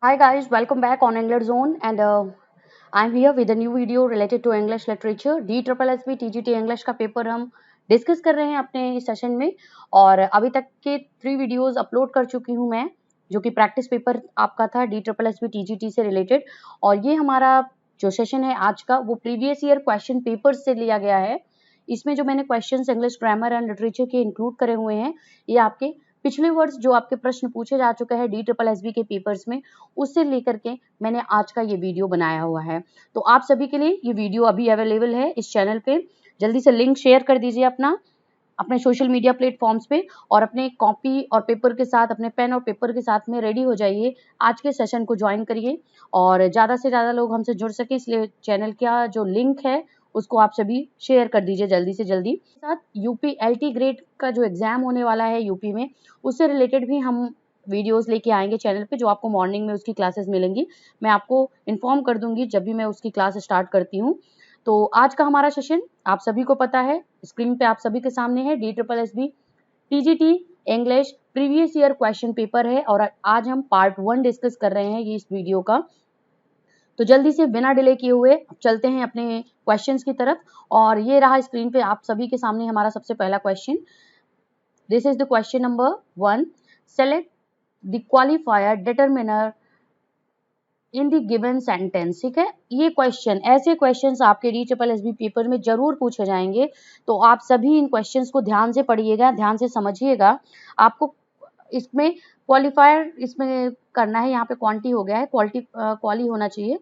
Hi guys, welcome back on English Zone and I'm here with a new video related to English literature. DSSB TGT English का paper हम discuss कर रहे हैं अपने इस session में और अभी तक के 3 वीडियोस अपलोड कर चुकी हूं मैं, जो कि प्रैक्टिस पेपर आपका था DSSB TGT से रिलेटेड। और ये हमारा जो सेशन है आज का वो प्रीवियस ईयर क्वेश्चन पेपर से लिया गया है। इसमें जो मैंने questions English grammar and literature के इंक्लूड करे हुए हैं, ये आपके पिछले वर्ष जो आपके प्रश्न पूछे जा चुके हैं DSSB के पेपर्स में, उससे लेकर के मैंने आज का ये वीडियो बनाया हुआ है। तो आप सभी के लिए ये वीडियो अभी अवेलेबल है इस चैनल पे। जल्दी से लिंक शेयर कर दीजिए अपने सोशल मीडिया प्लेटफॉर्म्स पे और अपने कॉपी और पेपर के साथ, अपने पेन और पेपर के साथ में रेडी हो जाइए। आज के सेशन को ज्वाइन करिए और ज़्यादा से ज़्यादा लोग हमसे जुड़ सके, इसलिए चैनल का जो लिंक है उसको आप सभी शेयर कर दीजिए जल्दी से जल्दी। साथ यूपी LT ग्रेड का जो एग्जाम होने वाला है यूपी में, उससे रिलेटेड भी हम वीडियोस लेके आएंगे चैनल पे, जो आपको मॉर्निंग में उसकी क्लासेस मिलेंगी। मैं आपको इन्फॉर्म कर दूंगी जब भी मैं उसकी क्लास स्टार्ट करती हूँ। तो आज का हमारा सेशन आप सभी को पता है, स्क्रीन पे आप सभी के सामने है, DSSB TGT English previous year question paper है और आज हम पार्ट 1 डिस्कस कर रहे हैं ये इस वीडियो का। तो जल्दी से बिना डिले किए हुए चलते हैं अपने क्वेश्चंस की तरफ। और ये रहा स्क्रीन पे आप सभी के सामने हमारा सबसे पहला question. This is the question number 1। Select the qualifier determiner in the given sentence. ठीक है, ये क्वेश्चन, ऐसे क्वेश्चंस आपके DSSB पेपर में जरूर पूछे जाएंगे, तो आप सभी इन क्वेश्चंस को ध्यान से पढ़िएगा, ध्यान से समझिएगा। आपको इसमें क्वालिफायर इसमें करना है, यहाँ पे क्वांटी हो गया है, क्वाली होना चाहिए।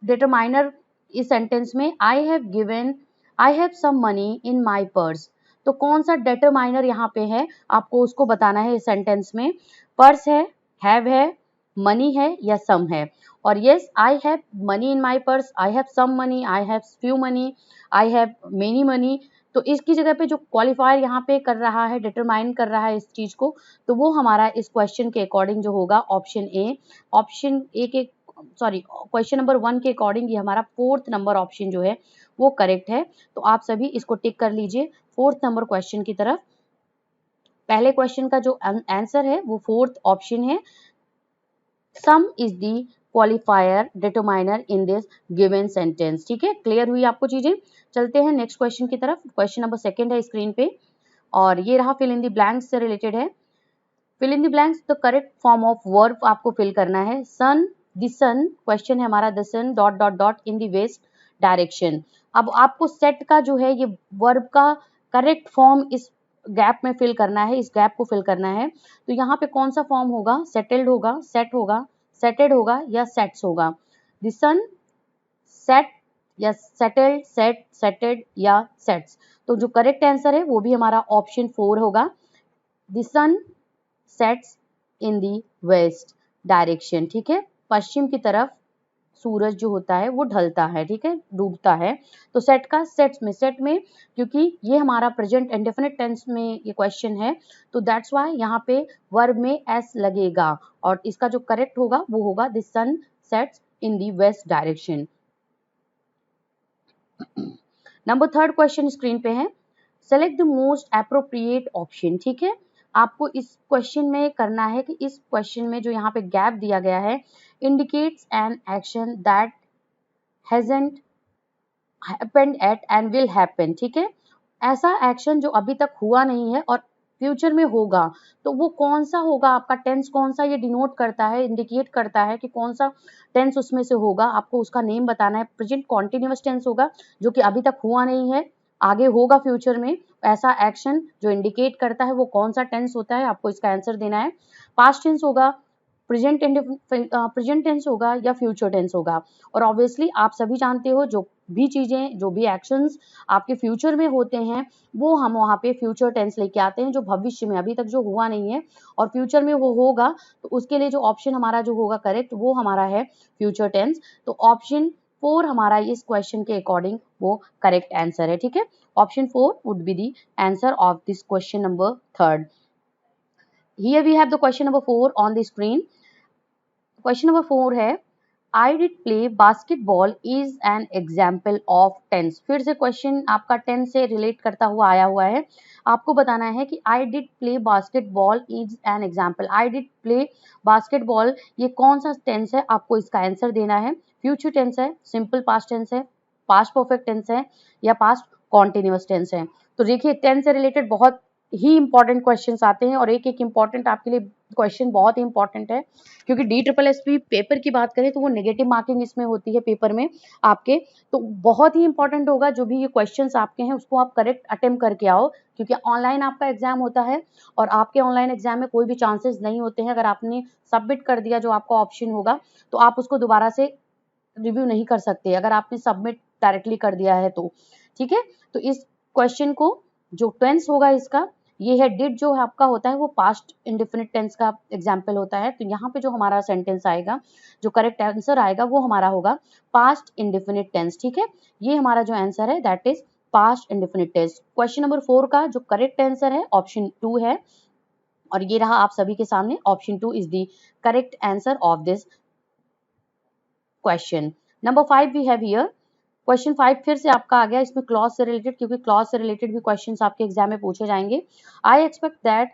डिटरमाइनर इस सेंटेंस में I have some money in my purse. तो कौन सा डिटरमाइनर यहाँ पे है, आपको उसको बताना है इस सेंटेंस में। पर्स है, हैव है, मनी है या सम है। और yes, I have money in my purse, I have some money, I have few money, I have many money. तो इसकी जगह पे जो क्वालिफायर यहाँ पे कर रहा है, डिटरमाइन कर रहा है इस चीज को, तो वो हमारा इस क्वेश्चन के अकॉर्डिंग जो होगा ऑप्शन ए के सॉरी क्वेश्चन नंबर 1 के अकॉर्डिंग ये हमारा 4th नंबर ऑप्शन जो है वो करेक्ट है। तो आप सभी इसको टिक कर लीजिए 4th नंबर क्वेश्चन की तरफ। पहले क्वेश्चन का जो आंसर है वो 4th ऑप्शन है। सम is the qualifier determiner in this given sentence. ठीक है, क्लियर हुई आपको चीजें। चलते हैं नेक्स्ट क्वेश्चन की तरफ। क्वेश्चन नंबर 2 है स्क्रीन पे और ये रहा फिल इन द ब्लैंक्स से रिलेटेड है। Fill in the blanks, the correct form of verb आपको फिल करना है। द सन, क्वेश्चन है हमारा, the sun dot dot dot in the west direction. अब आपको सेट का जो है ये वर्ब का करेक्ट फॉर्म इस गैप में फिल करना है, इस गैप को फिल करना है। तो यहाँ पे कौन सा फॉर्म होगा, सेटल्ड होगा, सेट होगा, सेटेड होगा या सेट्स होगा। द सन सेट या सेटल्ड, सेट, सेटेड या सेट्स। तो जो करेक्ट आंसर है वो भी हमारा ऑप्शन 4 होगा। The sun sets in the west direction. ठीक है, पश्चिम की तरफ सूरज जो होता है वो ढलता है, ठीक है, डूबता है। तो सेट का सेट में क्योंकि ये हमारा प्रेजेंट इंडेफिनिट टेंस में ये क्वेश्चन है, तो दैट्स वाई यहाँ पे वर्ब में एस लगेगा और इसका जो करेक्ट होगा वो होगा the sun sets in the west direction. Number 3 question screen पे है। Select the most appropriate option. ठीक है, आपको इस क्वेश्चन में करना है कि इस क्वेश्चन में जो यहाँ पे गैप दिया गया है, indicates an action that hasn't happened at and will happen. ठीक है, ऐसा एक्शन जो अभी तक हुआ नहीं है और फ्यूचर में होगा, तो वो कौन सा होगा, आपका टेंस कौन सा ये डिनोट करता है, इंडिकेट करता है कि कौन सा टेंस उसमें से होगा। आपको उसका नेम बताना है। प्रेजेंट कॉन्टिन्यूअस टेंस होगा जो कि अभी तक हुआ नहीं है, आगे होगा फ्यूचर में। ऐसा एक्शन जो इंडिकेट करता है वो कौन सा टेंस होता है, आपको इसका आंसर देना है। पास्ट टेंस होगा, प्रेजेंट टेंस होगा या फ्यूचर टेंस होगा। और ऑब्वियसली आप सभी जानते हो जो भी चीजें, जो भी एक्शंस आपके फ्यूचर में होते हैं वो हम वहाँ पे फ्यूचर टेंस लेके आते हैं, जो भविष्य में अभी तक जो हुआ नहीं है और फ्यूचर में वो होगा, तो उसके लिए जो ऑप्शन हमारा जो होगा करेक्ट वो हमारा है फ्यूचर टेंस। तो ऑप्शन 4 हमारा इस क्वेश्चन के अकॉर्डिंग वो करेक्ट आंसर है। ठीक है, option 4 would be the answer of this question number 3rd। Here we have the question number 4 on the screen. Question number 4 है, I did play basketball is an example of tense. फिर से question आपका tense से relate करता हुआ आया हुआ है। आपको बताना है कि आई did play basketball is an example. I did play basketball ये कौन सा टेंस है, आपको इसका आंसर देना है। फ्यूचर टेंस है, सिंपल पास्ट टेंस है, पास्ट परफेक्ट टेंस है या पास्ट कॉन्टिन्यूअस टेंस है। तो देखिए टेंस से रिलेटेड बहुत ही इंपॉर्टेंट क्वेश्चंस आते हैं और एक एक इंपॉर्टेंट आपके लिए क्वेश्चन बहुत ही इंपॉर्टेंट है, क्योंकि DSSB पेपर की बात करें तो वो नेगेटिव मार्किंग इसमें होती है पेपर में आपके, तो बहुत ही इंपॉर्टेंट होगा जो भी ये क्वेश्चंस आपके हैं उसको आप करेक्ट अटेम्प्ट करके आओ, क्योंकि ऑनलाइन आपका एग्जाम होता है और आपके ऑनलाइन एग्जाम में कोई भी चांसेस नहीं होते हैं। अगर आपने सबमिट कर दिया जो आपका ऑप्शन होगा तो आप उसको दोबारा से रिव्यू नहीं कर सकते अगर आपने सबमिट डायरेक्टली कर दिया है तो, ठीक है। तो इस क्वेश्चन को जो टेंस होगा इसका ये है डिड, जो आपका होता है वो पास्ट इंडेफिनिट टेंस का एग्जाम्पल होता है। तो यहाँ पे जो हमारा सेंटेंस आएगा, जो करेक्ट आंसर आएगा वो हमारा होगा पास्ट इंडेफिनिट टेंस, ठीक है। ये हमारा जो आंसर है that is past indefinite tense. Question number 4 का जो करेक्ट आंसर है ऑप्शन 2 है और ये रहा आप सभी के सामने, option 2 is the correct answer of this question. Number 5 we have here. Question 5 फिर से आपका आ गया, इसमें क्लॉज से रिलेटेड, क्योंकि क्लॉज से रिलेटेड भी क्वेश्चंस आपके एग्जाम में पूछे जाएंगे। I expect that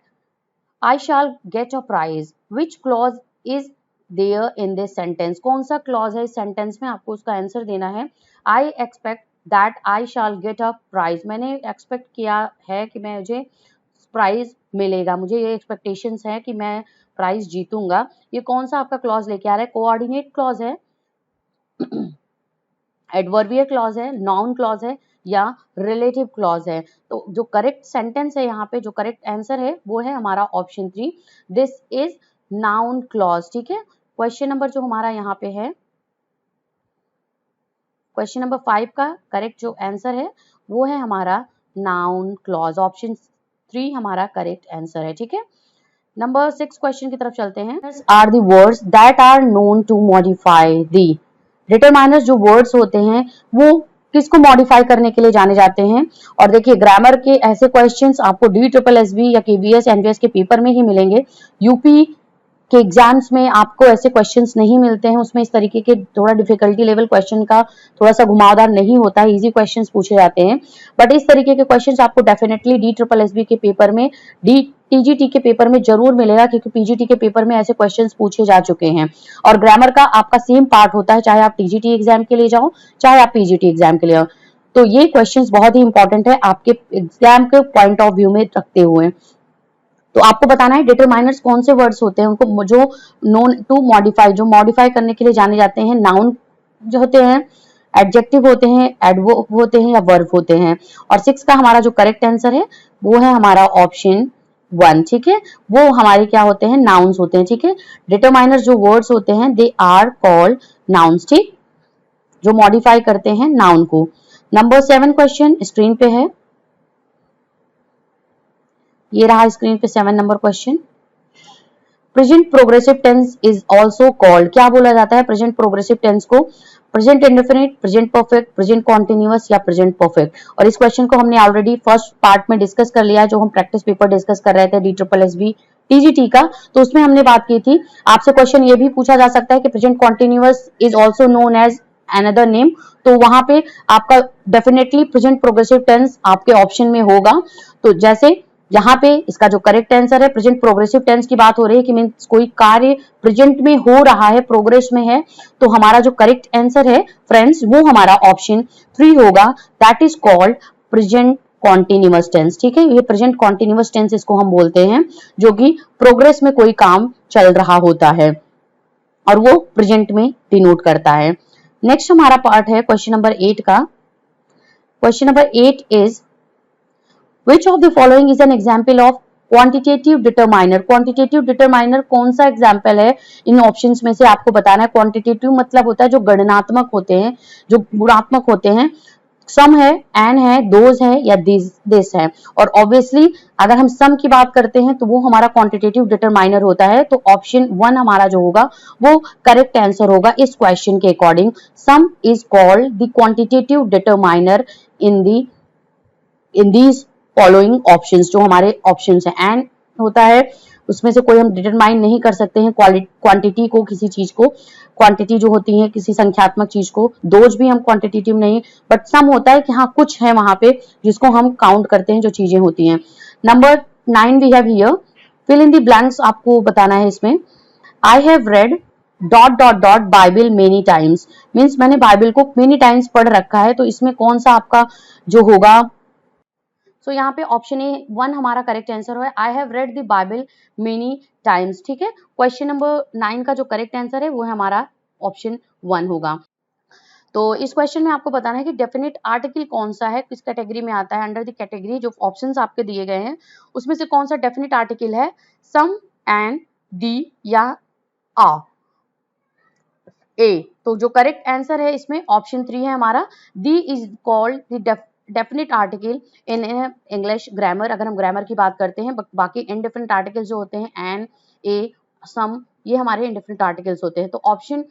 I shall get a prize, which clause is there in this sentence. कौन सा क्लॉज है इस सेंटेंस में, आपको उसका आंसर देना है। I expect that I shall get a prize, मैंने एक्सपेक्ट किया है कि मुझे प्राइज मिलेगा, मुझे ये एक्सपेक्टेशंस है कि मैं प्राइज जीतूंगा। ये कौन सा आपका क्लॉज लेके आ रहा है, कोऑर्डिनेट क्लॉज है, एडवर्बियल क्लॉज है, नाउन क्लॉज है या रिलेटिव क्लॉज है। तो जो करेक्ट सेंटेंस है यहाँ पे, जो करेक्ट आंसर है वो है हमारा option 3, this is noun clause, ठीक है। क्वेश्चन नंबर जो हमारा यहाँ पे है, क्वेश्चन नंबर 5 का करेक्ट जो आंसर है वो है हमारा नाउन क्लॉज, ऑप्शन 3 हमारा करेक्ट आंसर है, ठीक है। नंबर 6 क्वेश्चन की तरफ चलते हैं। Are the words that are known to modify the. Determiners जो वर्ड्स होते हैं वो किसको मॉडिफाई करने के लिए जाने जाते हैं। और देखिए ग्रामर के ऐसे क्वेश्चंस आपको DSSB या KVS NVS के पेपर में ही मिलेंगे। यूपी के एग्जाम्स में आपको ऐसे क्वेश्चंस नहीं मिलते हैं, उसमें इस तरीके के थोड़ा डिफिकल्टी लेवल क्वेश्चन का थोड़ा सा घुमावदार नहीं होता है, इजी क्वेश्चंस पूछे जाते हैं। बट इस तरीके के क्वेश्चंस आपको डेफिनेटली DSSB के पेपर में, TGT के पेपर में जरूर मिलेगा, क्योंकि PGT के पेपर में ऐसे क्वेश्चंस पूछे जा चुके हैं। और ग्रामर का आपका सेम पार्ट होता है, चाहे आप TGT एग्जाम के लिए जाओ चाहे आप PGT एग्जाम के लिए जाओ। तो ये क्वेश्चंस बहुत ही इंपॉर्टेंट है आपके एग्जाम के पॉइंट ऑफ व्यू में रखते हुए। तो आपको बताना है डिटरमाइनर्स कौन से वर्ड्स होते हैं, उनको जो नोन टू मॉडिफाई, जो मॉडिफाई करने के लिए जाने जाते हैं। नाउन जो होते हैं, एडजेक्टिव होते हैं, एडवर्ब होते हैं या वर्ब होते हैं। और 6 का हमारा जो करेक्ट आंसर है वो है हमारा ऑप्शन 1, ठीक है। वो हमारे क्या होते हैं, नाउन्स होते हैं, ठीक है। डिटरमाइनर्स जो वर्ड्स होते हैं दे आर कॉल्ड नाउन्स, ठीक, जो मॉडिफाई करते हैं नाउन को। नंबर 7 क्वेश्चन स्क्रीन पे है, ये रहा स्क्रीन पे 7 number question. Present progressive tense is also called, क्या बोला जाता है प्रेजेंट प्रोग्रेसिव टेंस को, present indefinite, present perfect, present continuous या प्रेजेंट परफेक्ट। और इस क्वेश्चन को हमने ऑलरेडी फर्स्ट पार्ट में डिस्कस कर लिया है, जो हम प्रैक्टिस पेपर डिस्कस कर रहे थे DSSB TGT का, तो उसमें हमने बात की थी। आपसे क्वेश्चन ये भी पूछा जा सकता है कि present continuous is also known as another name, तो वहां पे आपका डेफिनेटली प्रेजेंट प्रोग्रेसिव टेंस आपके ऑप्शन में होगा। तो जैसे यहाँ पे इसका जो करेक्ट आंसर है, प्रेजेंट प्रोग्रेसिव टेंस की बात हो रही है कि मीन्स कोई कार्य प्रेजेंट में हो रहा है, प्रोग्रेस में है, तो हमारा जो करेक्ट आंसर है फ्रेंड्स वो हमारा ऑप्शन 3 होगा, that is called present continuous tense, ठीक है। ये प्रेजेंट कॉन्टिन्यूअस टेंस इसको हम बोलते हैं, जो कि प्रोग्रेस में कोई काम चल रहा होता है और वो प्रेजेंट में डिनोट करता है। नेक्स्ट हमारा पार्ट है क्वेश्चन नंबर 8 का। Question number 8 is Which of the following is an example of quantitative determiner? Quantitative determiner कौन सा एग्जाम्पल है इन ऑप्शंस में से, आपको बताना है। क्वांटिटेटिव मतलब होता है जो गणनात्मक होते हैं, जो गुणात्मक होते हैं। सम है, एन है, दोज है या दिस है। और ऑब्वियसली अगर हम सम की बात करते हैं तो वो हमारा क्वांटिटेटिव डिटरमाइनर होता है, तो ऑप्शन 1 हमारा जो होगा वो करेक्ट आंसर होगा इस क्वेश्चन के according. Some is called the quantitative determiner in these following options, जो हमारे ऑप्शंस हैं। एंड होता है उसमें से कोई हम डिटरमाइन नहीं कर सकते हैं क्वांटिटी को, किसी चीज को, क्वांटिटी जो होती है किसी संख्यात्मक चीज को, दोज भी हम क्वांटिटेटिव नहीं, बट सम होता है कि हाँ कुछ है वहां पे जिसको हम काउंट करते हैं, जो चीजें होती हैं। Number 9 we have here, fill in the blanks आपको बताना है इसमें। I have read dot dot dot Bible many times, means मैंने बाइबल को मेनी टाइम्स पढ़ रखा है, तो इसमें कौन सा आपका जो होगा, सो यहाँ पे ऑप्शन ए 1 हमारा करेक्ट आंसर है, I have read the Bible many times. ठीक है, क्वेश्चन नंबर 9 का जो करेक्ट आंसर है वो है हमारा ऑप्शन 1 होगा। तो इस क्वेश्चन में आपको बताना है कि डेफिनेट आर्टिकल कौन सा है, किस कैटेगरी में आता है, अंडर द कैटेगरी जो ऑप्शंस आपके दिए गए हैं उसमें से कौन सा डेफिनेट आर्टिकल है, सम, एंड, डी या आ। ए, तो जो करेक्ट आंसर है इसमें ऑप्शन 3 है हमारा, the is called the definite article in English grammar. अगर हम ग्रामर की बात करते हैं, बाकी इनडिफरेंट आर्टिकल्स जो होते हैं एन, ए, सम, ये हमारे इनडिफरेंट आर्टिकल्स होते हैं। तो ऑप्शन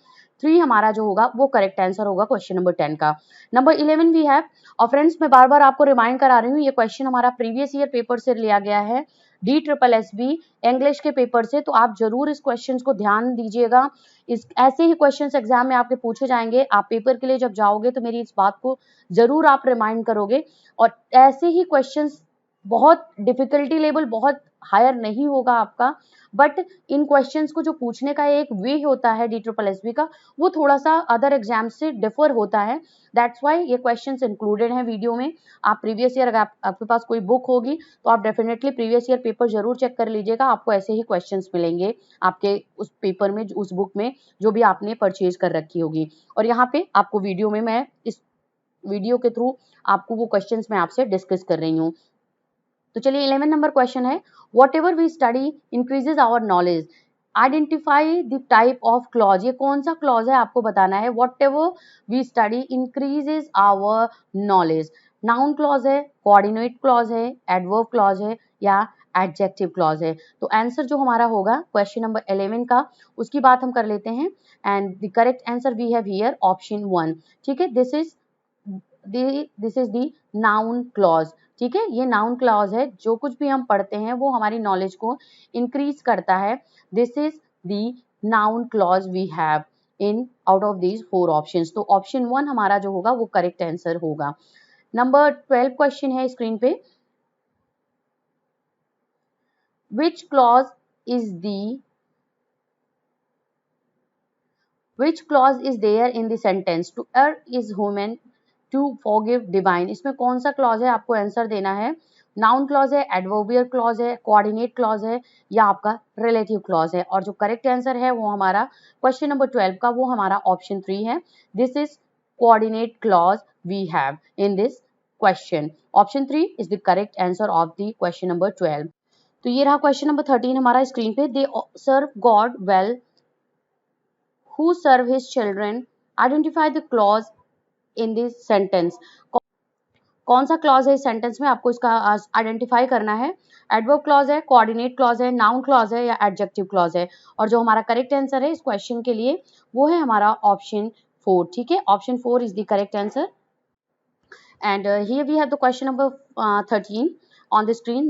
3 हमारा जो होगा वो करेक्ट आंसर होगा क्वेश्चन नंबर 10 का। नंबर 11 वी हैव, और फ्रेंड्स मैं बार बार आपको रिमाइंड करा रही हूँ, ये क्वेश्चन हमारा प्रीवियस ईयर पेपर से लिया गया है, DSSB इंग्लिश के पेपर से, तो आप जरूर इस क्वेश्चन को ध्यान दीजिएगा। इस ऐसे ही क्वेश्चंस एग्जाम में आपके पूछे जाएंगे, आप पेपर के लिए जब जाओगे तो मेरी इस बात को जरूर आप रिमाइंड करोगे। और ऐसे ही क्वेश्चंस बहुत डिफिकल्टी लेवल बहुत हायर नहीं होगा आपका, बट इन क्वेश्चंस को जो पूछने का एक वे होता है DSSB का, वो थोड़ा सा अदर एग्जाम से डिफर होता है, दैट्स वाई ये क्वेश्चंस इंक्लूडेड हैं वीडियो में। आप प्रीवियस ईयर, अगर आपके पास कोई बुक होगी तो आप डेफिनेटली प्रीवियस ईयर पेपर जरूर चेक कर लीजिएगा, आपको ऐसे ही क्वेश्चंस मिलेंगे आपके उस पेपर में, उस बुक में जो भी आपने परचेज कर रखी होगी। और यहाँ पे आपको वीडियो में, मैं इस वीडियो के थ्रू आपको वो क्वेश्चंस मैं आपसे डिस्कस कर रही हूँ। तो चलिए 11 नंबर क्वेश्चन है, whatever we study increases our knowledge, identify the type of clause. ये कौन सा क्लॉज है आपको बताना है, whatever we study increases our knowledge. Noun clause है, कोऑर्डिनेट क्लॉज है, एडवर्ब क्लॉज है या एडजेक्टिव क्लॉज है। तो आंसर जो हमारा होगा क्वेश्चन नंबर 11 का, उसकी बात हम कर लेते हैं। And the correct answer we have here option 1। ठीक है, this is the noun clause. ठीक है, ये नाउन क्लॉज है, जो कुछ भी हम पढ़ते हैं वो हमारी नॉलेज को इंक्रीज करता है। This is the noun clause we have in out of these 4 options. तो ऑप्शन 1 हमारा जो होगा वो करेक्ट आंसर होगा। नंबर 12 क्वेश्चन है स्क्रीन पे, which clause is there in the sentence to err is human to forgive divine। इसमें कौन सा क्लॉज है आपको आंसर देना है, नाउन क्लॉज है, एडवर्बियल क्लॉज है, कोऑर्डिनेट क्लॉज है या आपका रिलेटिव क्लॉज है। और जो करेक्ट आंसर है वो हमारा क्वेश्चन नंबर 12 का, वो हमारा ऑप्शन 3 है, this is coordinate clause we have in this question. Option 3 is the correct answer of the question number 12। तो ये रहा क्वेश्चन नंबर 13 हमारा स्क्रीन पे, they serve God well who serve his children, identify the clause in this sentence. कौन सा clause है इस sentence में, आपको इसका आइडेंटिफाई करना है। एडवर्ब क्लॉज है, कोऑर्डिनेट क्लॉज है, नाउन क्लॉज है या एडजेक्टिव क्लॉज है। और जो हमारा करेक्ट आंसर है इस क्वेश्चन के लिए वो है हमारा ऑप्शन 4। ठीक है, option 4 is the correct answer. And here we have the question number 13 on the screen.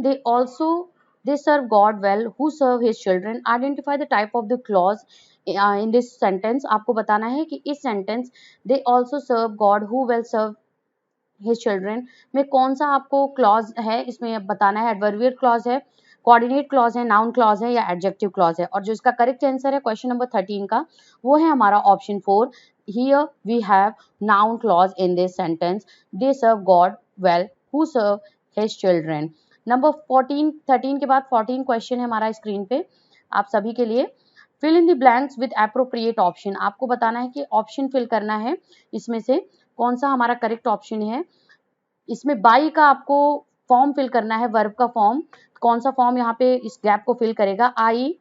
They serve God well who serve his children, identify the type of the clause in this sentence। आपको बताना है कि इस sentence they also serve God who well serve his children में कौन सा आपको clause है, इसमें बताना है adverbial clause है, कोऑर्डिनेट क्लॉज है, नाउन क्लॉज है या एडजेक्टिव क्लॉज है। और जो इसका करेक्ट आंसर है क्वेश्चन नंबर 13 का, वो है हमारा option 4। Here we have noun clause in this sentence, they serve God well who serve his children. Number 13 के बाद 14 क्वेश्चन है हमारा स्क्रीन पे आप सभी के लिए, fill in the blanks with appropriate option. आपको बताना है कि ऑप्शन फिल करना है, इसमें से कौन सा हमारा करेक्ट ऑप्शन है। इसमें बाई का आपको फॉर्म फिल करना है, वर्ब का फॉर्म, कौन सा फॉर्म यहाँ पे इस गैप को फिल करेगा, I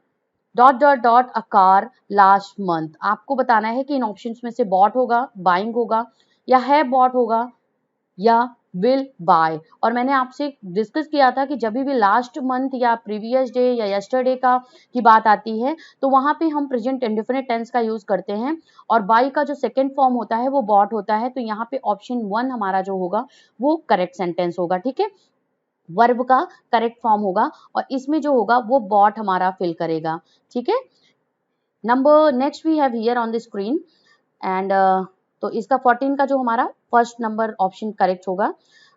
dot dot dot a car last month. आपको बताना है कि इन ऑप्शंस में से बॉट होगा, बाइंग होगा या है बॉट होगा या विल बाय। और मैंने आपसे डिस्कस किया था कि जब भी लास्ट मंथ या प्रीवियस डे या यस्टरडे का की बात आती है तो वहां पे हम प्रेजेंट इंडेफिनिट टेंस का यूज करते हैं और बाय का जो सेकंड फॉर्म होता है वो बॉट होता है। तो यहाँ पे ऑप्शन 1 हमारा जो होगा वो करेक्ट सेंटेंस होगा। ठीक है, वर्ब का करेक्ट फॉर्म होगा और इसमें जो होगा वो बॉट हमारा फिल करेगा। ठीक है, number next we have here on the screen and तो इसका 14 का जो हमारा फर्स्ट नंबर ऑप्शन करेक्ट होगा।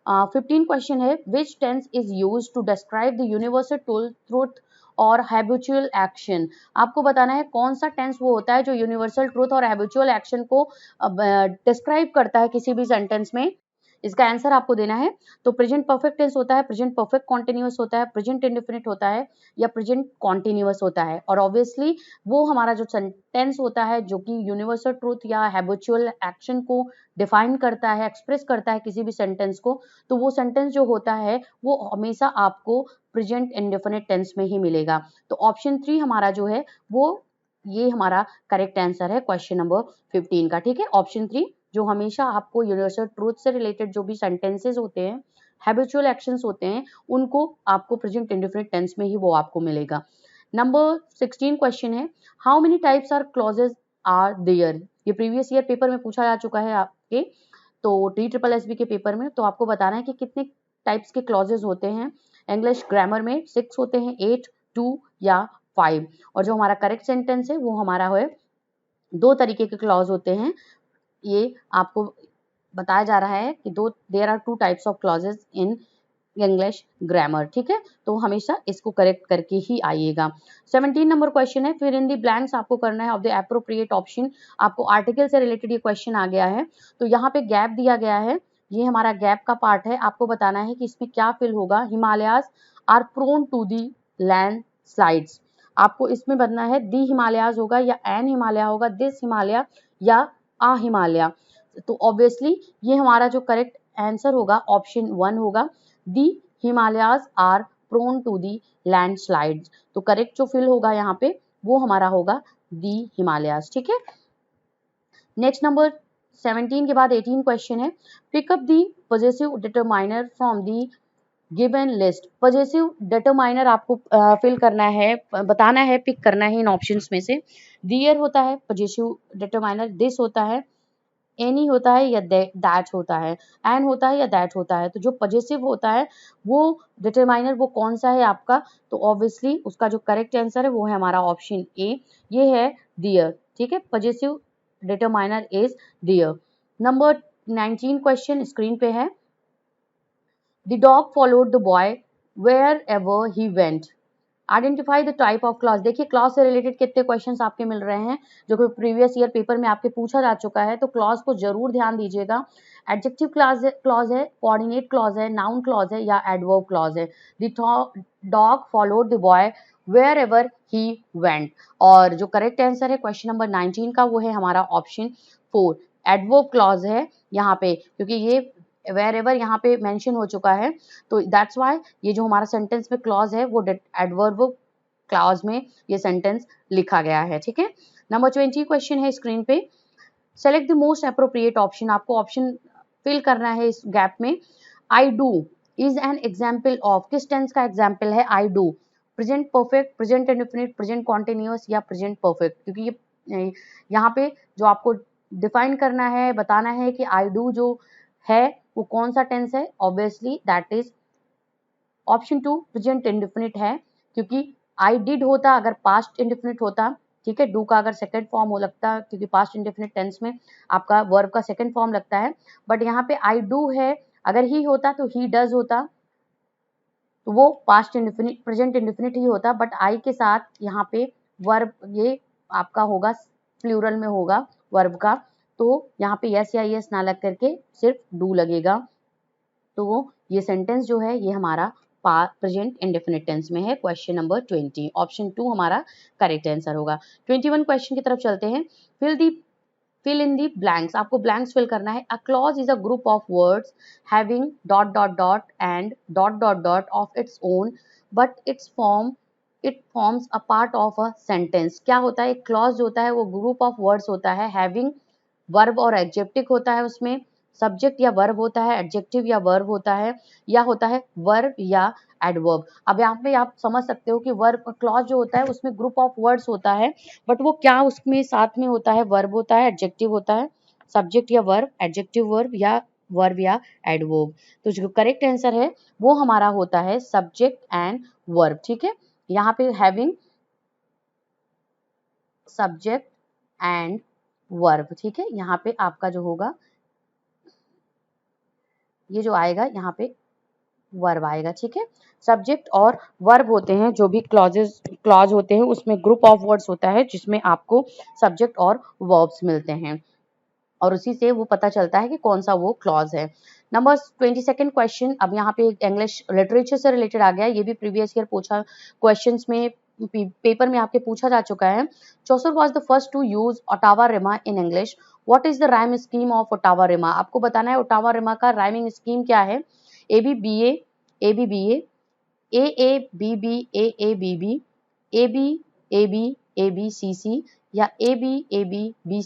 15 क्वेश्चन है, which tense is use to describe the universal truth और हैबिचुअल एक्शन। आपको बताना है कौन सा टेंस वो होता है जो यूनिवर्सल ट्रूथ और हैबिचुअल एक्शन को डिस्क्राइब करता है किसी भी सेंटेंस में। इसका आंसर आपको देना है। तो प्रेजेंट परफेक्ट टेंस होता है, प्रेजेंट परफेक्ट कॉन्टिन्यूअस होता है, प्रेजेंट इंडेफिनिट होता है या प्रेजेंट कॉन्टिन्यूअस होता है। और ऑब्वियसली वो हमारा जो टेंस होता है जो कि यूनिवर्सल ट्रूथ या हैबिचुअल एक्शन को डिफाइन करता है, एक्सप्रेस करता है किसी भी सेंटेंस को, तो वो सेंटेंस जो होता है वो हमेशा आपको प्रेजेंट इंडेफिनिट टेंस में ही मिलेगा। तो ऑप्शन 3 हमारा जो है वो ये हमारा करेक्ट आंसर है क्वेश्चन नंबर 15 का। ठीक है, ऑप्शन 3 जो हमेशा आपको यूनिवर्सल ट्रूथ से रिलेटेड जो भी सेंटेंसेस होते हैं, हैबिचुअल एक्शंस होते हैं, उनको आपको प्रेजेंट इंडेफिनिट टेंस में ही वो आपको मिलेगा। नंबर 16 क्वेश्चन है, how many types are clauses are there. ये प्रीवियस ईयर पेपर में पूछा जा चुका है आपके, तो DSSB के पेपर में। तो आपको बताना है कि कितने टाइप्स के क्लॉजेज होते हैं। इंग्लिश ग्रामर में 6 होते हैं, 8, 2 या 5। और जो हमारा करेक्ट सेंटेंस है वो हमारा है 2 तरीके के क्लॉज होते हैं। ये आपको बताया जा रहा है कि there are 2 types of clauses in English grammar. ठीक है, तो हमेशा इसको करेक्ट करके ही आइएगा। 17 नंबर क्वेश्चन है, फिर इन दी ब्लैंक्स आपको करना है ऑफ द एप्रोप्रिएट ऑप्शन। आपको आर्टिकल से रिलेटेड ये क्वेश्चन आ गया है, तो यहाँ पे गैप दिया गया है, ये हमारा गैप का पार्ट है। आपको बताना है कि इसमें क्या फिल होगा। Himalayas are prone to the landslides. आपको इसमें बनना है दी हिमालयाज होगा या एन हिमालय होगा, दिस हिमालय या आ हिमालय। तो ऑब्वियसली ये हमारा जो करेक्ट आंसर होगा ऑप्शन 1 होगा, the Himalayas are prone to the landslides. तो करेक्ट जो फिल होगा यहाँ पे वो हमारा होगा दी हिमालयाज। ठीक है, नेक्स्ट नंबर 17 के बाद 18 क्वेश्चन है, pickup the possessive determiner from the given list. Possessive determiner आपको फिल करना है, बताना है, पिक करना है इन ऑप्शंस में से। दियर होता है पॉजेसिव डिटरमाइनर, दिस होता है, एनी होता है या दैट होता है, एन होता है या दैट होता है। तो जो पॉजेसिव होता है वो डिटरमाइनर वो कौन सा है आपका, तो ऑब्वियसली उसका जो करेक्ट आंसर है वो है हमारा ऑप्शन ए, ये है डियर। ठीक है, possessive determiner is their. Number 19 question screen पे है, the dog followed the boy wherever he went. Identify the type of clause. देखिए क्लॉज से रिलेटेड कितने क्वेश्चंस आपके मिल रहे हैं जो कि प्रीवियस ईयर पेपर में आपके पूछा जा चुका है, तो क्लॉज को जरूर ध्यान दीजिएगा। एडजेक्टिव क्लॉज है, कोऑर्डिनेट क्लॉज है, नाउन क्लॉज है या एडवर्ब क्लॉज है। The dog followed the boy wherever he went. और जो करेक्ट आंसर है क्वेश्चन नंबर 19 का वो है हमारा ऑप्शन 4, एडवर्ब क्लॉज है यहाँ पे, क्योंकि ये वेयर एवर यहाँ पे मेंशन हो चुका है, तो दैट्स वाई ये जो हमारा सेंटेंस में क्लॉज है वो एडवर्ब क्लॉज में ये सेंटेंस लिखा गया है। ठीक है, नंबर 20 क्वेश्चन है स्क्रीन पे, select the most appropriate option. आपको ऑप्शन फिल करना है इस गैप में। I do is an example of, किस टेंस का एग्जाम्पल है I do, present perfect, present indefinite, present continuous या प्रेजेंट परफेक्ट। क्योंकि ये यहाँ पे जो आपको डिफाइन करना है, बताना है कि आई डू जो है वो कौन सा टेंस है, obviously that is option 2 present indefinite है, क्योंकि आई डिड होता अगर पास्ट इंडेफिनिट होता। ठीक है, डू का अगर सेकंड फॉर्म हो लगता, क्योंकि पास्ट इंडेफिनिट टेंस में आपका वर्ब का सेकंड फॉर्म लगता है, बट यहाँ पे आई डू है, अगर ही होता तो ही डज होता, तो वो पास्ट इंडेफिनिट प्रेजेंट इंडेफिनिट ही होता, बट आई के साथ यहाँ पे वर्ब ये आपका होगा प्लूरल में होगा वर्ब का, तो यहाँ पे यस या यस ना लग करके सिर्फ डू लगेगा। तो ये सेंटेंस जो है ये हमारा प्रेजेंट इंडेफिनिट टेंस में है। क्वेश्चन नंबर 20 ऑप्शन 2 हमारा करेक्ट आंसर होगा। 21 क्वेश्चन की तरफ चलते हैं, फिल इन दी ब्लैंक्स। आपको ब्लैंक्स फिल करना है। A clause is a group of words having dot dot dot and dot dot dot of its own but it forms a part of a sentence. क्या होता है, एक clause होता है वो ग्रुप ऑफ वर्ड्स होता है, हैविंग वर्ब और एडजेक्टिव होता है, उसमें सब्जेक्ट या वर्ब होता है, एडजेक्टिव या वर्ब होता है, या होता है वर्ब या एडवर्ब। अब यहाँ पे आप समझ सकते हो कि वर्ब क्लॉज जो होता है उसमें ग्रुप ऑफ वर्ड्स होता है, बट वो क्या उसमें साथ में होता है, वर्ब होता है, एडजेक्टिव होता है, सब्जेक्ट या वर्ब, एडजेक्टिव वर्ब या एडवर्ब। तो जो करेक्ट आंसर है वो हमारा होता है सब्जेक्ट एंड वर्ब। ठीक है, यहाँ पे हैविंग सब्जेक्ट एंड वर्ब, ठीक है। यहाँ पे आपका जो होगा ये जो आएगा यहाँ पे वर्ब आएगा, ठीक है। सब्जेक्ट और वर्ब होते हैं, जो भी क्लॉज होते हैं उसमें ग्रुप ऑफ वर्ड्स होता है जिसमें आपको सब्जेक्ट और वर्ब्स मिलते हैं और उसी से वो पता चलता है कि कौन सा वो क्लॉज है। नंबर 22nd क्वेश्चन, अब यहाँ पे इंग्लिश लिटरेचर से रिलेटेड आ गया, ये भी प्रीवियस ईयर पूछा क्वेश्चंस में पेपर में आपके पूछा जा चुका है। Chaucer was the first to use ottava rima in English, what is the rhyme scheme of ottava rima. आपको बताना है ओटावा रिमा का राइमिंग स्कीम क्या है। A B B A B B A B B A B B A B A B A B C C या A B B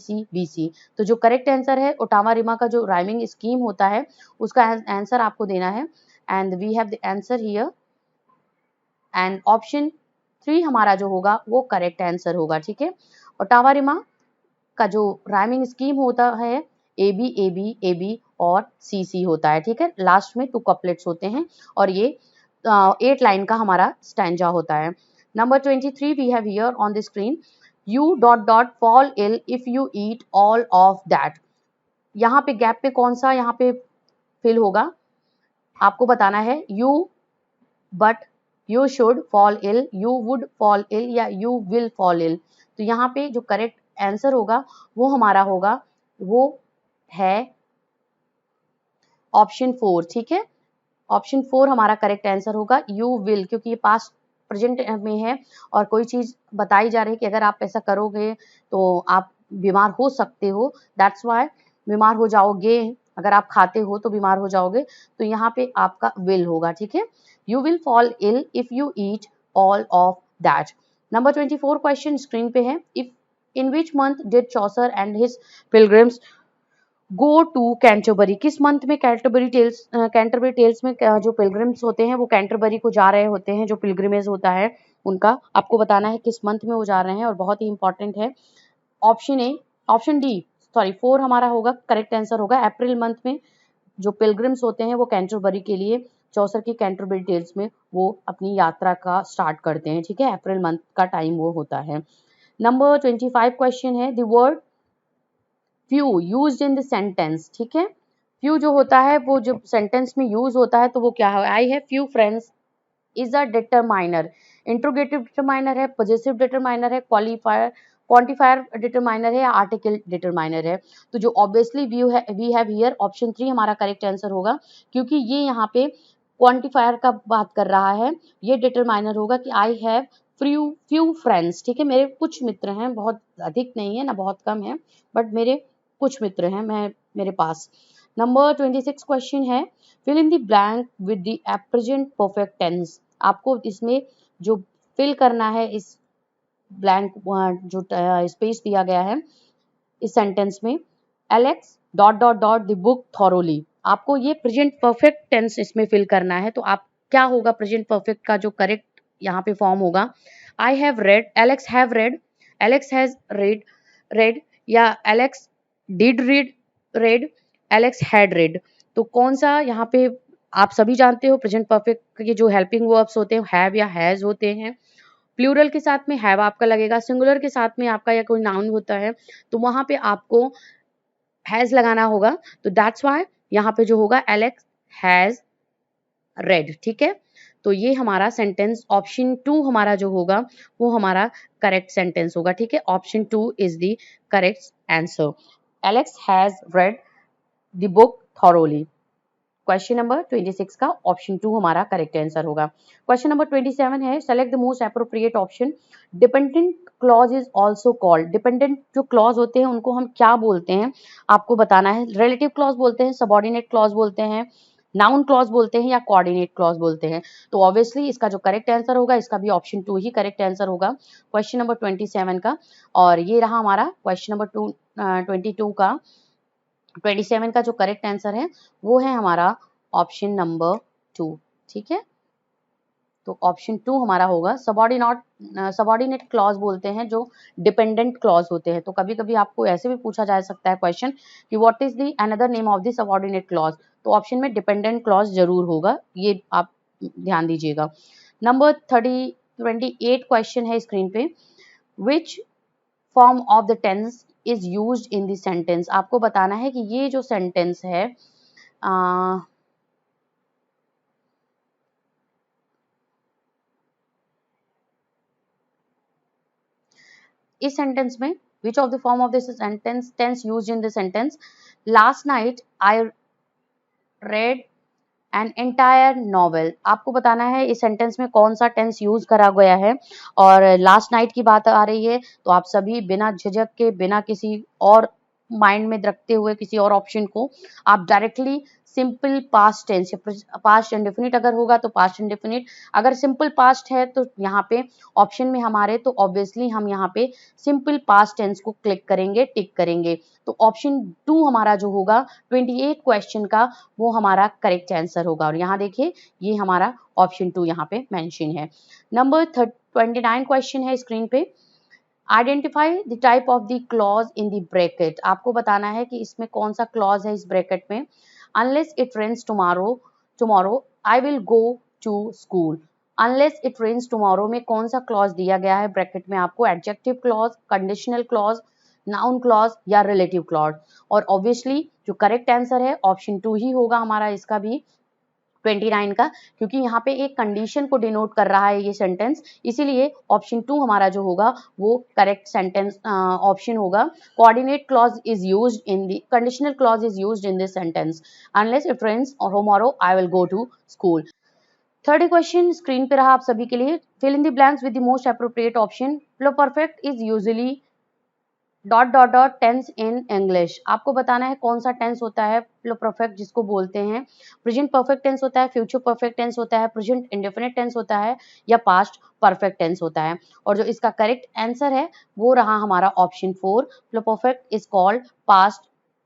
C. तो जो correct answer है ओटावा रिमा का जो rhyming scheme होता है उसका आंसर आपको देना है and we have the answer here and option 3 हमारा जो होगा वो करेक्ट आंसर होगा, ठीक है। ओटावा रिमा का जो राइमिंग स्कीम होता है ए बी और सी होता है, ठीक है। लास्ट में 2 कपलेट्स होते हैं और ये 8 लाइन का हमारा स्टैंजा होता है। Number 23 we have here on the screen, you dot dot fall ill if you eat all of that. यहाँ पे गैप पे कौन सा यहाँ पे फिल होगा आपको बताना है। You but you should fall ill, you would fall ill या यू विल फॉल इल। तो यहाँ पे जो करेक्ट आंसर होगा वो हमारा होगा वो है ऑप्शन 4, ठीक है। ऑप्शन 4 हमारा करेक्ट आंसर होगा, यू विल, क्योंकि ये पास्ट प्रेजेंट में है और कोई चीज बताई जा रही है कि अगर आप ऐसा करोगे तो आप बीमार हो सकते हो, दैट्स वाई बीमार हो जाओगे, अगर आप खाते हो तो बीमार हो जाओगे, तो यहाँ पे आपका विल होगा, ठीक है। You will fall ill if you eat all of that. Number 24 question screen पे है, if in which month did Chaucer and his pilgrims go to Canterbury. किस मंथ में कैंटरबरी टेल्स में जो पिलग्रिम्स होते हैं वो कैंटरबरी को जा रहे होते हैं, जो पिलग्रिमेज होता है उनका आपको बताना है किस मंथ में वो जा रहे हैं और बहुत ही इंपॉर्टेंट है। ऑप्शन डी सॉरी 4 हमारा होगा करेक्ट आंसर होगा, अप्रैल मंथ में जो पिलग्रिम्स होते हैं वो कैंटरबरी के लिए चौसर की कैंटरबरी टेल्स में वो अपनी यात्रा का स्टार्ट करते हैं, ठीक है। अप्रैल मंथ का टाइम वो होता है। नंबर 25 क्वेश्चन है, the word few used in the sentence, ठीक है। फ्यू जो होता है वो जब सेंटेंस में यूज होता है तो वो क्या है, I have few friends is a determiner, interrogative determiner है, पॉजिटिव डिटरमाइनर है, क्वांटिफायर डिटरमाइनर है या आर्टिकल डिटरमाइनर है। तो जो obviously we have here option 3 हमारा करेक्ट आंसर होगा, क्योंकि ये यहाँ पे क्वांटिफायर का बात कर रहा है, ये डिटरमाइनर होगा कि आई हैव फ्यू फ्रेंड्स, ठीक है। मेरे कुछ मित्र हैं, बहुत अधिक नहीं है ना बहुत कम है, बट मेरे कुछ मित्र हैं मेरे पास। नंबर 26 क्वेश्चन है, fill in the blank with the present perfect tense. आपको इसमें जो फिल करना है इस ब्लैंक जो स्पेस दिया गया है इस सेंटेंस में, Alex dot dot dot the book thoroughly. आपको ये प्रेजेंट परफेक्ट टेंस इसमें फिल करना है, तो आप क्या होगा प्रेजेंट परफेक्ट का जो करेक्ट यहाँ पे फॉर्म होगा, I have read, Alex have read, Alex has read या Alex did read, Alex had read. तो कौन सा यहाँ पे आप सभी जानते हो प्रेजेंट परफेक्ट के जो हेल्पिंग वर्ब्स होते हैं हैव या हैज होते हैं। प्लूरल के साथ में हैव आपका लगेगा, सिंगुलर के साथ में आपका या कोई नाउन होता है तो वहां पे आपको हैज लगाना होगा। तो दैट्स वाई यहाँ पे जो होगा एलेक्स हैज रेड, ठीक है। तो ये हमारा सेंटेंस ऑप्शन 2 हमारा जो होगा वो हमारा करेक्ट सेंटेंस होगा, ठीक है। Option 2 is the correct answer, Alex has read the book thoroughly. Question number 26 का ऑप्शन 2 हमारा करेक्ट आंसर होगा। क्वेश्चन नंबर 27 है, select the most appropriate option, dependent clause is also called. Dependent जो clause होते हैं उनको हम क्या बोलते हैं आपको बताना है। रिलेटिव क्लॉज बोलते हैं, सबऑर्डिनेट क्लॉज बोलते हैं, नाउन क्लॉज बोलते हैं या कोऑर्डिनेट क्लॉज बोलते हैं। तो ऑब्वियसली इसका जो करेक्ट आंसर होगा इसका भी ऑप्शन 2 ही करेक्ट आंसर होगा क्वेश्चन नंबर 27 का। और ये रहा हमारा क्वेश्चन नंबर 22 का 27 का जो करेक्ट आंसर है वो है हमारा ऑप्शन नंबर 2, ठीक है। तो ऑप्शन 2 हमारा होगा। सबऑर्डिनेट क्लॉज बोलते हैं जो डिपेंडेंट क्लॉज होते हैं। तो कभी कभी आपको ऐसे भी पूछा जा सकता है क्वेश्चन कि what is the another name of the subordinate clause, तो ऑप्शन में डिपेंडेंट क्लॉज जरूर होगा, ये आप ध्यान दीजिएगा। नंबर 28 क्वेश्चन है स्क्रीन पे, which form of the tense is used in the sentence. आपको बताना है कि ये जो सेंटेंस है इस सेंटेंस में which of the form of this sentence tense used in the sentence, last night I read an entire novel. आपको बताना है इस सेंटेंस में कौन सा टेंस यूज करा गया है, और लास्ट नाइट की बात आ रही है तो आप सभी बिना झिझक के, बिना किसी और माइंड में रखते हुए किसी और ऑप्शन को आप डायरेक्टली सिंपल पास्ट टेंस या पास्ट इंडेफिनिट अगर होगा तो पास्ट इंडेफिनिट, अगर सिंपल पास्ट है तो यहाँ पे ऑप्शन में हमारे तो ऑब्वियसली हम यहाँ पे सिंपल पास्ट टेंस को क्लिक करेंगे, टिक करेंगे। तो ऑप्शन 2 हमारा जो होगा 28 क्वेश्चन का वो हमारा करेक्ट आंसर होगा। और यहाँ देखिए ये हमारा ऑप्शन 2 यहाँ पे मेंशन है। नंबर 29 क्वेश्चन है स्क्रीन पे, identify the type of the clause in the bracket. आपको बताना है कि इसमें कौन सा क्लॉज है इस ब्रैकेट में। Unless it rains tomorrow I will go to school. Unless it rains tomorrow में कौन सा क्लॉज दिया गया है ब्रैकेट में आपको, adjective clause, conditional clause, noun clause या रिलेटिव क्लॉज। और ऑब्वियसली जो करेक्ट आंसर है ऑप्शन 2 ही होगा हमारा इसका भी 29 का, क्योंकि यहाँ पे एक कंडीशन को डिनोट कर रहा है ये सेंटेंस, इसीलिए ऑप्शन 2 हमारा जो होगा वो करेक्ट सेंटेंस ऑप्शन होगा। Coordinate clause is used in the conditional clause is used in this sentence, unless it rains और tomorrow I will go to school. 30 question screen पे रहा आप सभी के लिए, fill in the blanks with the most appropriate option. Perfect is usually dot dot dot tense in English. आपको बताना है कौन सा टेंस होता है परफेक्ट जिसको बोलते हैं, प्रेजेंट परफेक्ट टेंस होता है, फ्यूचर परफेक्ट टेंस होता है, प्रेजेंट इंडेफिनिट टेंस होता है या पास्ट परफेक्ट टेंस होता है। और जो इसका करेक्ट आंसर है वो रहा हमारा option 4, perfect is called past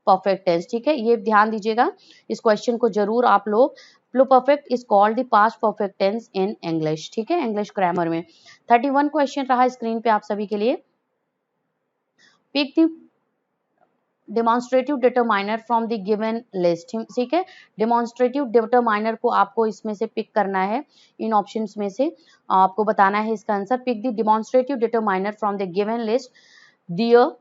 perfect tense. ठीक है, ये ध्यान दीजिएगा, इस क्वेश्चन को जरूर आप लोग, perfect is called the past perfect tense in English. ठीक है, इंग्लिश ग्रामर में। 31 क्वेश्चन रहा स्क्रीन पे आप सभी के लिए, pick the demonstrative determiner from the given list. ठीक है, डेमोन्स्ट्रेटिव डिटरमाइनर को आपको इसमें से पिक करना है, इन ऑप्शंस में से आपको बताना है इसका answer. Pick the demonstrative determiner from the given list, their,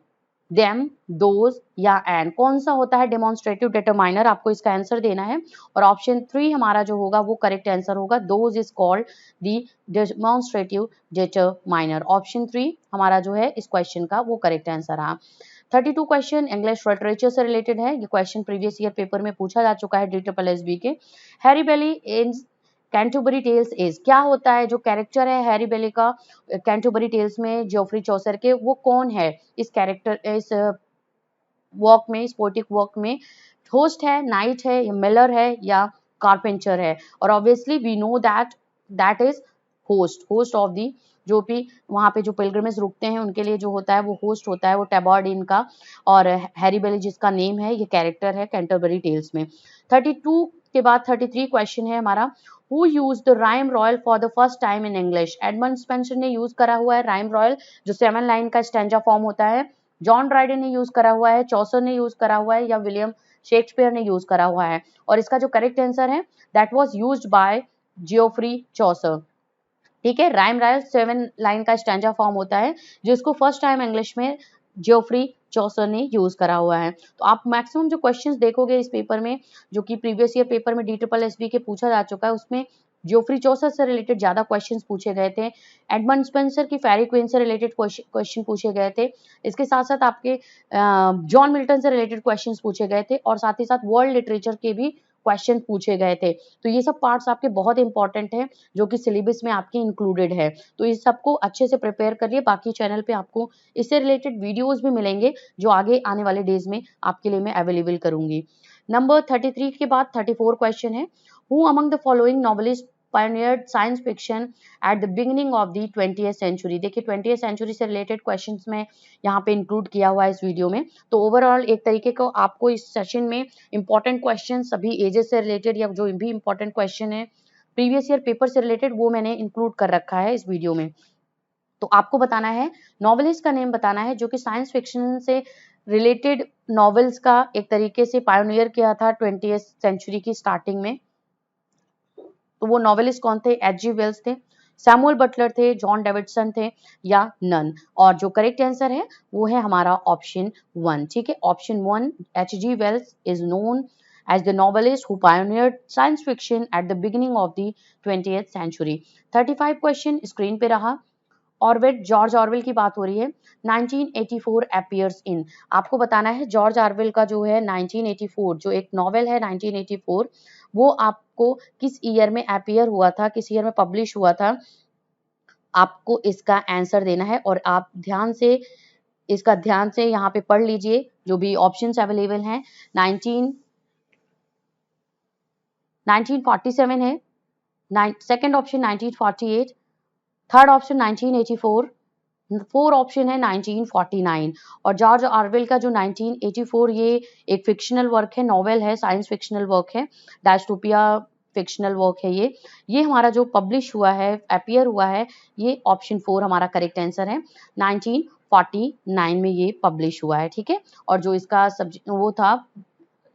them, those या एंड। कौन सा होता है डेमोन्स्ट्रेटिव डिटरमाइनर, आपको इसका आंसर देना है। और ऑप्शन 3 हमारा जो होगा वो करेक्ट आंसर होगा, those is called the demonstrative determiner. Option 3 हमारा जो है इस क्वेश्चन का वो करेक्ट आंसर रहा। 32 क्वेश्चन इंग्लिश लिटरेचर से रिलेटेड है, ये क्वेश्चन प्रीवियस ईयर पेपर में पूछा जा चुका है DSSB के। Harry Bailey in Canterbury Tales is, क्या होता है जो कैरेक्टर है हैरी बेली का कैंटरबरी टेल्स में जोफ्री चौसर के, वो कौन है इस कैरेक्टर, इस वर्क में, इस पोएटिक वर्क में। होस्ट है, नाइट है, या मिलर है या कारपेंटर है। और obviously we know that that is host of the, जो भी वहां पे जो पिलग्रिमेज रुकते हैं उनके लिए जो होता है वो होस्ट होता है, वो टेबॉर्डिन का। और हैरी बेली जिसका नेम है ये कैरेक्टर है कैंटरबरी टेल्स में। 32 के बाद 33 क्वेश्चन है हमारा, who use the rhyme royal for the first time in English. Edmund Spenser ने यूज करा हुआ है राइम रॉयल, जो 7 लाइन का स्टैंजा फॉर्म होता है। जॉन ड्राइडन ने यूज करा हुआ है, चौसर ने यूज करा हुआ है या विलियम शेक्सपियर ने यूज करा हुआ है। और इसका जो करेक्ट आंसर है दैट वाज यूज्ड बाय जियोफ्री चौसर। ठीक है, राइम रॉयल 7 लाइन का स्टैंजा फॉर्म होता है जिसको फर्स्ट टाइम इंग्लिश में जियोफ्री चौसर ने यूज करा हुआ है। तो आप मैक्सिमम जो क्वेश्चंस देखोगे इस पेपर में, जो कि प्रीवियस ईयर पेपर में DSSB के पूछा जा चुका है, उसमें जियोफ्री चौसर से रिलेटेड ज्यादा क्वेश्चंस पूछे गए थे। एडमंड स्पेंसर की फेरी क्वीन से रिलेटेड क्वेश्चन पूछे गए थे। इसके साथ साथ आपके जॉन मिल्टन से रिलेटेड क्वेश्चंस पूछे गए थे, और साथ ही साथ वर्ल्ड लिटरेचर के भी क्वेश्चन पूछे गए थे। तो ये सब पार्ट्स आपके बहुत इंपॉर्टेंट है जो कि सिलेबस में आपके इंक्लूडेड है। तो इस सबको अच्छे से प्रिपेयर करिए। बाकी चैनल पे आपको इससे रिलेटेड वीडियोस भी मिलेंगे जो आगे आने वाले डेज में आपके लिए मैं अवेलेबल करूंगी। नंबर 33 के बाद 34 क्वेश्चन है, who among the following novelist pioneered science fiction at the beginning of the 20th century. देखिए 20th सेंचुरी से रिलेटेड क्वेश्चंस में यहाँ पे इंक्लूड किया हुआ है इस वीडियो में। तो ओवरऑल एक तरीके को आपको इस सेशन में इंपॉर्टेंट क्वेश्चन सभी एजेस से रिलेटेड या जो भी इंपॉर्टेंट क्वेश्चन है प्रीवियस ईयर पेपर से रिलेटेड वो मैंने इंक्लूड कर रखा है इस वीडियो में। तो आपको बताना है, नॉवेलिस्ट का नेम बताना है जो कि साइंस फिक्शन से रिलेटेड नॉवेल्स का एक तरीके से पायोनियर किया था 20th सेंचुरी की स्टार्टिंग में। तो वो नॉवेलिस्ट कौन थे, H.G. वेल्स थे। सैमुअल बटलर थे, जॉन डेविडसन थे या नन। और जो करेक्ट आंसर है वो है हमारा ऑप्शन 1। ठीक है, option 1, H.G. Wells is known as the novelist who pioneered science fiction at the beginning of the 20th century। 35 question screen पे रहा। ऑरवेल, जॉर्ज ऑरवेल की बात हो रही है। 1984 अपीयर्स इन, आपको बताना है जॉर्ज ऑरवेल का जो है 1984 जो एक नॉवेल है 1984 वो आपको किस ईयर में अपीयर हुआ था, किस ईयर में पब्लिश हुआ था, आपको इसका आंसर देना है। और आप इसका ध्यान से यहाँ पे पढ़ लीजिए जो भी ऑप्शंस अवेलेबल हैं। 1947 है, second option 1948, third option 1984, four option है 1949। और जॉर्ज ऑरवेल का जो 1984 ये एक फिक्शनल वर्क है, नॉवेल है, साइंस फिक्शनल वर्क है, डायस्टोपिया फिक्शनल वर्क है। ये हमारा जो पब्लिश हुआ है, अपीयर हुआ है, ये ऑप्शन 4 हमारा करेक्ट आंसर है। 1949 में ये पब्लिश हुआ है। ठीक है, और जो इसका सब्जेक्ट वो था,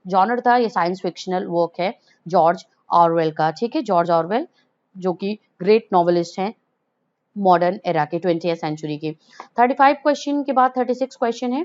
जॉनर था, ये साइंस फिक्शनल वर्क है जॉर्ज ऑरवेल का। ठीक है, जॉर्ज ऑरवेल जो कि ग्रेट नॉवेलिस्ट हैं मॉडर्न एरा के 20th सेंचुरी के। 35 क्वेश्चन के बाद 36 क्वेश्चन है,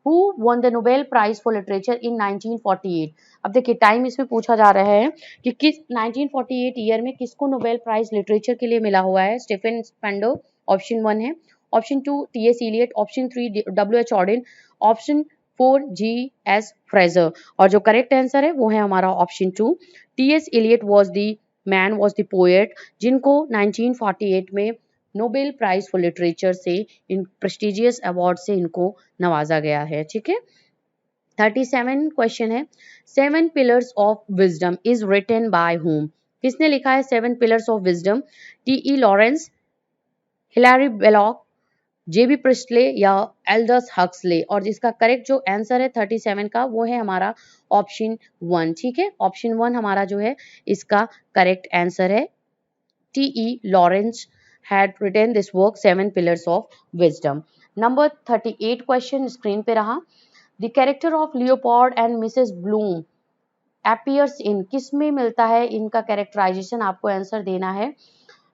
who won the Nobel prize for literature in 1948। अब देखिए टाइम इसमें पूछा जा रहा है कि किस 1948 ईयर में किसको नोबेल प्राइज लिटरेचर के लिए मिला हुआ है। स्टीफन स्पेंडो ऑप्शन 1 है, option 2 T.S. Eliot, option 3 W.H. Auden, option 4 G.S. Frazer. और जो करेक्ट आंसर है वो है हमारा option 2, T.S. Eliot was the poet जिनको 1948 में नोबेल प्राइज फॉर लिटरेचर से, इन प्रेस्टिजियस अवार्ड से इनको नवाजा गया है। ठीक है, 37 क्वेश्चन है, 7 pillars of wisdom is written by whom. किसने लिखा है 7 pillars of wisdom? T.E. Lawrence, Hilaire Belloc, J.B. Priestley या एल्डस हक्सले। और जिसका करेक्ट जो आंसर है 37 का वो है हमारा ऑप्शन 1। ठीक है, ऑप्शन 1 हमारा जो है इसका करेक्ट आंसर है। T.E. Lawrence had written this work, 7 pillars of wisdom। Number 38 question screen पे रहा। The character of Leopold and Mrs. Bloom appears in, किस में मिलता है इनका कैरेक्टराइजेशन, आपको आंसर देना है।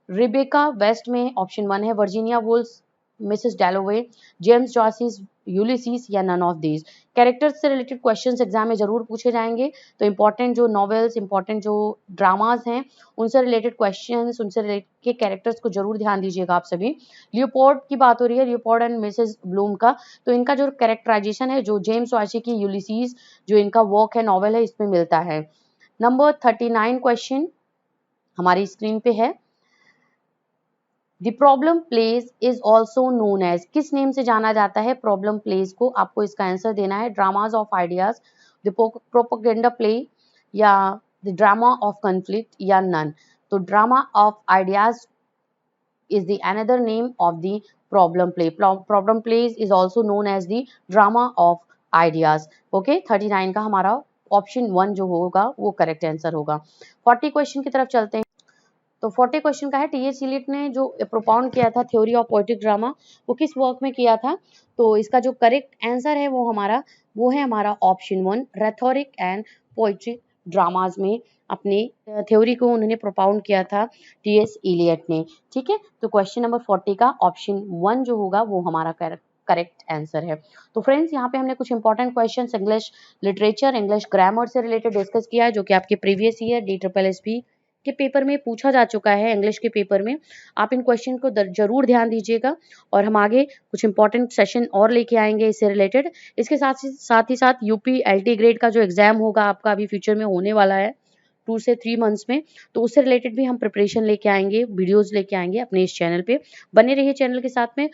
रिबेका वेस्ट में ऑप्शन 1 है, Virginia Woolf, Mrs Dalloway, James Joyce, Ulysses या नन ऑफ दीज। कैरेक्टर्स से रिलेटेड क्वेश्चंस एग्जाम में जरूर पूछे जाएंगे, तो इंपॉर्टेंट जो नॉवेल्स, इंपॉर्टेंट जो ड्रामाज हैं उनसे रिलेटेड क्वेश्चंस, उनसे रिलेटेड के कैरेक्टर्स को जरूर ध्यान दीजिएगा आप सभी। लियोपोल्ड की बात हो रही है, लियोपोल्ड एंड मिसेस ब्लूम का, तो इनका जो कैरेक्टराइजेशन है जो जेम्स जॉयस की यूलिसीज जो इनका वर्क है, नॉवेल है, इसमें मिलता है। नंबर 39 क्वेश्चन हमारी स्क्रीन पे है। The problem plays is also known as, किस नेम से जाना जाता है प्रॉब्लम प्लेस को, आपको इसका आंसर देना है। Dramas of ideas, the propaganda play या द ड्रामा ऑफ कॉन्फ्लिक्ट या नन। तो drama of ideas is the another name of the problem play. Problem plays is also known as the drama of ideas। Okay, 39 का हमारा option 1 जो होगा वो correct answer होगा। 40 question की तरफ चलते हैं। तो 40 क्वेश्चन का है, T.S. एलियट ने जो प्रोपाउंड किया था थ्योरी ऑफ पोएटिक ड्रामा, वो किस वर्क में किया था? तो इसका जो करेक्ट आंसर है वो है हमारा option 1, rhetoric and poetry dramas में अपने थ्योरी को उन्होंने प्रोपाउंड किया था T.S. एलियट ने। ठीक है, तो क्वेश्चन नंबर 40 का ऑप्शन 1 जो होगा वो हमारा करेक्ट आंसर है। तो फ्रेंड्स यहाँ पे हमने कुछ important questions English literature, English grammar से रिलेटेड डिस्कस किया है, जो कि आपके प्रीवियस ईयर DSSB के पेपर में पूछा जा चुका है। इंग्लिश के पेपर में आप इन क्वेश्चन को जरूर ध्यान दीजिएगा, और हम आगे कुछ इंपॉर्टेंट सेशन और लेके आएंगे इससे रिलेटेड। इसके साथ ही साथ यूपी LT ग्रेड का जो एग्जाम होगा आपका अभी फ्यूचर में होने वाला है 2 से 3 मंथ्स में, तो उससे रिलेटेड भी हम प्रिपरेशन लेके आएंगे, वीडियोज लेके आएंगे अपने इस चैनल पे। बने रहिए चैनल के साथ में।